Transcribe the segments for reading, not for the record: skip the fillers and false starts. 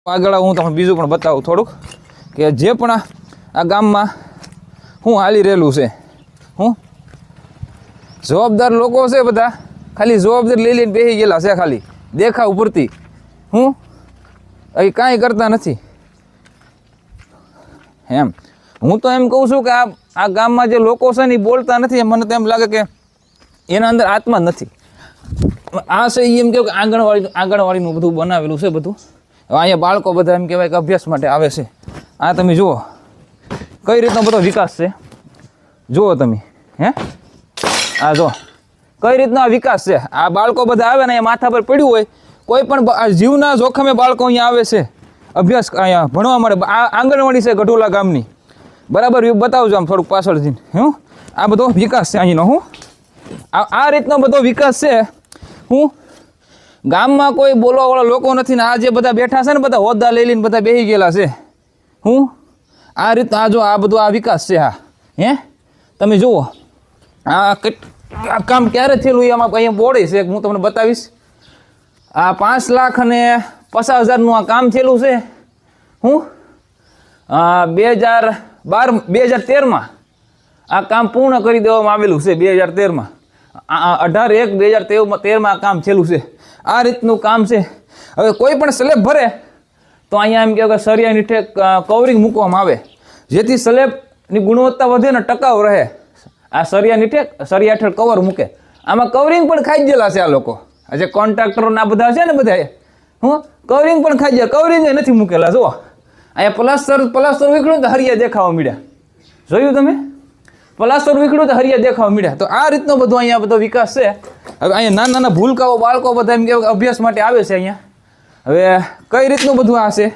આગળ હું તમને બીજું પણ બતાવું થોડુંક કે જે પણ આ ગામમાં હું હાલી રહેલું છે, હું જવાબદાર લોકો છે બધા ખાલી જવાબદારી લઈ લઈને બેસી ગયેલા છે, ખાલી દેખાવ પૂરતી હું અહીં કાંઈ કરતા નથી એમ. હું તો એમ કહું છું કે આ ગામમાં જે લોકો છે ને એ બોલતા નથી. મને તો એમ લાગે કે એના અંદર આત્મા જ નથી. આ છે એમ કહ્યું કે આંગણવાડીનું બધું બનાવેલું છે બધું. અહીંયા બાળકો બધા એમ કહેવાય કે અભ્યાસ માટે આવે છે. આ તમે જુઓ કઈ રીતનો બધો વિકાસ છે, જુઓ તમે હે આ જો કઈ રીતનો આ વિકાસ છે. આ બાળકો બધા આવે ને અહીંયા માથા પર પડ્યું હોય, કોઈ પણ જીવના જોખમે બાળકો અહીંયા આવે છે અભ્યાસ અહીંયા ભણવા માટે. આ આંગણવાડી છે ગઢોલા ગામની, બરાબર બતાવજો આમ થોડુંક પાછળ જઈને. હું આ બધો વિકાસ છે અહીંનો. હું આ રીતનો બધો વિકાસ છે. હું ગામમાં કોઈ બોલવાવાળા લોકો નથી ને આ જે બધા બેઠા છે ને બધા હોદ્દા લઈ લઈને બધા બેસી ગયેલા છે. હું આ રીતના આ જો આ બધું આ વિકાસ છે. હા હે તમે જુઓ આ કામ ક્યારે થયેલું એમાં અહીંયા બોર્ડ છે, હું તમને બતાવીશ. આ 5,50,000નું આ કામ થયેલું છે. હું 2013માં આ કામ પૂર્ણ કરી દેવામાં આવેલું છે. 2013માં 18/1/2013માં આ કામ થયેલું છે. આ રીતનું કામ છે. હવે કોઈ પણ સ્લેબ ભરે તો અહીંયા એમ કહેવાય કે સરિયાની ઠેક કવરિંગ મૂકવામાં આવે જેથી સ્લેબની ગુણવત્તા વધે ને ટકાઉ રહે. આ સરિયાની ઠેક સરિયા હેઠળ કવર મૂકે. આમાં કવરિંગ પણ ખાઈ ગયેલા છે આ લોકો. આ જે કોન્ટ્રાક્ટરોના બધા છે ને બધા હું કવરિંગ પણ ખાઈ ગયા, કવરિંગ નથી મૂકેલા. જુઓ અહીંયા પ્લાસ્ટર વીખડ્યું તો હરિયા દેખાવા મળ્યા. જોયું તમે? પ્લાસ્ટર વીખડ્યું તો હરિયા દેખાવા મળ્યા. તો આ રીતનો બધો અહીંયા બધો વિકાસ છે. હવે અહીંયા નાના નાના ભૂલકાઓ બાળકો બધા એમ કહેવાય અભ્યાસ માટે આવે છે અહીંયા. હવે કઈ રીતનું બધું આ છે,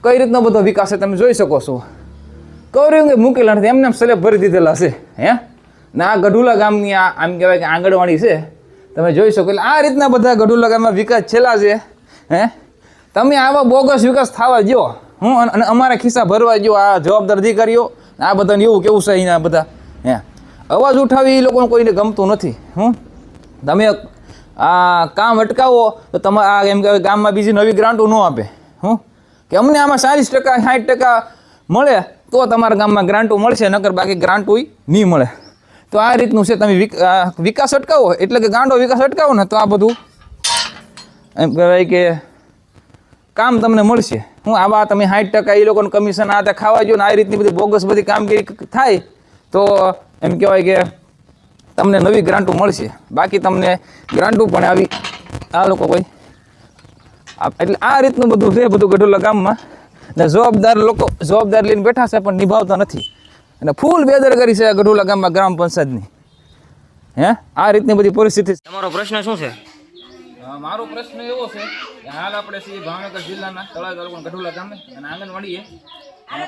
કઈ રીતનો બધો વિકાસ છે તમે જોઈ શકો છો. કવરિંગ મૂકેલા નથી, એમને સ્લેબ ભરી દીધેલા છે. હે ને આ ગઢુલા ગામની આ આમ કહેવાય કે આંગણવાડી છે, તમે જોઈ શકો. એટલે આ રીતના બધા ગઢુલા ગામમાં વિકાસ છેલ્લા છે. હે તમે આવા બોગસ વિકાસ થવા દો હું અને અમારા ખિસ્સા ભરવા દો. આ જવાબદાર અધિકારીઓ આ બધાને એવું કેવું છે અહીંયા બધા હે અવાજ ઉઠાવી એ લોકોને કોઈને ગમતું નથી. હું તમે આ કામ અટકાવો તો તમારા એમ કહેવાય ગામમાં બીજી નવી ગ્રાન્ટો ન આપે. હું કે અમને આમાં 40% 60% મળે તો તમારા ગામમાં ગ્રાન્ટો મળશે, નકર બાકી ગ્રાન્ટો નહીં મળે. તો આ રીતનું છે. તમે વિકાસ અટકાવો એટલે કે ગાંડો વિકાસ અટકાવો ને તો આ બધું એમ કહેવાય કે કામ તમને મળશે. હું આવા તમે 60% એ લોકોને કમિશન આ ત્યાં ખાવા જો ને આ રીતની બધી બોગસ બધી કામગીરી થાય તો એમ કહેવાય કે તમને નવી ગ્રાન્ટો મળશે. બાકી તમને ગ્રાન્ટો પણ આવી આ લોકો કોઈ એટલે આ રીતનું બધું છે બધું ગઢોલા ગામમાં. ને જવાબદાર લોકો જવાબદાર લઈને બેઠા છે પણ નિભાવતા નથી અને ફૂલ બેદરકારી છે ગઢોલા ગામમાં ગ્રામ પંચાયતની. હે આ રીતની બધી પરિસ્થિતિ. તમારો પ્રશ્ન શું છે? મારો પ્રશ્ન એવો છે કે હાલ આપણે છીએ ભાવનગર જિલ્લાના તળાવ તાલુકાના ગઢોલા ગામે અને આંગણવાડીએ.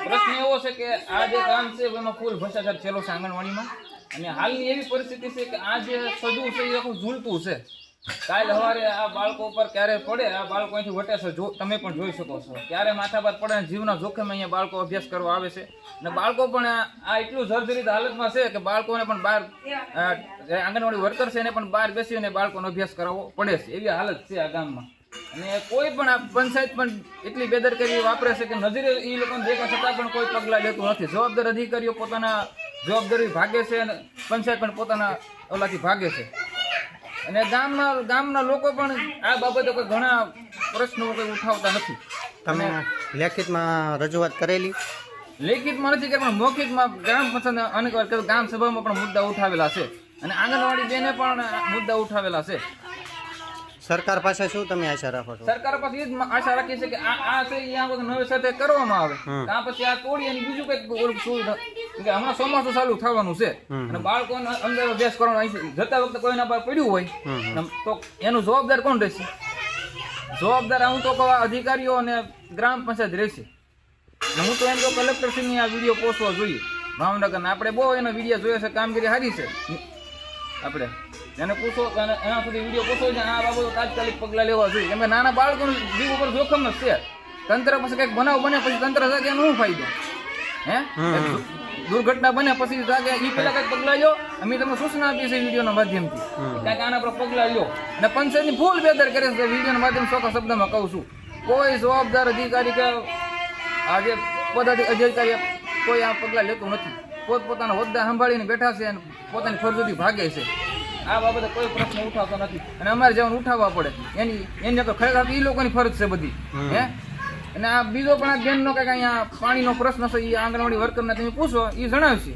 પ્રશ્ન એવો છે કે આ જે કામ છે એમાં ફૂલ ભ્રષ્ટાચાર થયેલો છે આંગણવાડીમાં. અને હાલની એવી પરિસ્થિતિ છે કે આ જે સજવું છે એ આખું ઝૂલતું છે. કાલ સવારે આ બાળકો ઉપર ક્યારે પડે, આ બાળકો અહીંથી વટે છે, તમે પણ જોઈ શકો છો. ક્યારે માથા પર પડે ને જીવના જોખમે અહીંયા બાળકો અભ્યાસ કરવા આવે છે. અને બાળકો પણ આ એટલું જર્જરિત હાલતમાં છે કે બાળકોને પણ બહાર આંગણવાડી વર્કર છે એને પણ બહાર બેસીને બાળકોનો અભ્યાસ કરાવવો પડે છે. એવી હાલત છે આ ગામમાં. અને કોઈ પણ આ પંચાયત પણ એટલી બેદરકારી વાપરે છે કે નજરે એ લોકોને દેખા છતાં પણ કોઈ પગલાં લેતું નથી. જવાબદાર અધિકારીઓ પોતાના જવાબદારી ભાગે છે અને પંચાયત પણ પોતાના ઓલાથી ભાગે છે. અને ગામના લોકો પણ આ બાબતે કોઈ ઘણા પ્રશ્નો કોઈ ઉઠાવતા નથી. તમે લેખિતમાં રજૂઆત કરેલી? લેખિતમાં નથી કે પણ મૌખિકમાં ગ્રામ પંચાયત અનેક વાર ગ્રામ સભામાં પણ મુદ્દા ઉઠાવેલા છે અને આંગણવાડી બેને પણ મુદ્દા ઉઠાવેલા છે. સરકાર પાસે શું તમે આશા રાખો છો? સરકાર પાસે એ જ આશા રાખી છે કે આ છે નવી સાથે કરવામાં આવે. ત્યાં પછી આ તોડી અને બીજું કંઈક સુવિધા કે હમણાં ચોમાસું ચાલુ થવાનું છે અને બાળકોને અંદર અભ્યાસ કરવાનો જતા વખતે કોઈના પર પડ્યું હોય તો એનું જવાબદાર કોણ રહેશે? જવાબદાર હું તો કહું અધિકારીઓ અને ગ્રામ પંચાયત રહેશે. હું તો એમ તો કલેક્ટરશ્રીની આ વિડીયો પોસ્ટવો જોઈએ ભાવનગરના. આપણે બહુ એનો વિડીયો જોયો છે, કામગીરી સારી છે. આપણે એને પૂછો એના સુધી વિડીયો પૂછો છે આ બાબતો તાત્કાલિક પગલાં લેવા જોઈએ. કેમ કે નાના બાળકોનું જીવ ઉપર જોખમ જ છે. તંત્ર પાસે કંઈક બનાવ બને પછી તંત્ર જાગે એનો શું ફાયદો? હે દુર્ઘટના બને પછી જાગે એ પેલા કંઈક પગલાં લો. અમે તમને સૂચના આપીએ છીએ વિડીયોના માધ્યમથી કંઈક આના પર પગલાં લો. અને પંચાયતની ફૂલ બેદર કરે છે વિડીયોના માધ્યમ ચોખ્ખા શબ્દમાં કહું છું. કોઈ જવાબદાર અધિકારી કે આ જે અધિકારી કોઈ આ પગલાં લેતું નથી. પોતપોતાના હોદ્દા સંભાળીને બેઠા છે અને પોતાની ફરજોથી ભાગે છે. આ બાબતે કોઈ પ્રશ્ન ઉઠાવતો નથી અને અમારે જવાનું ઉઠાવવા પડે એની તો ખરેખર એ લોકોની ફરજ છે બધી. હે અને આ બીજો પણ આ બેનનો કંઈક અહીંયા પાણીનો પ્રશ્ન છે, એ આંગણવાડી વર્કરને તમે પૂછો, એ જણાવશે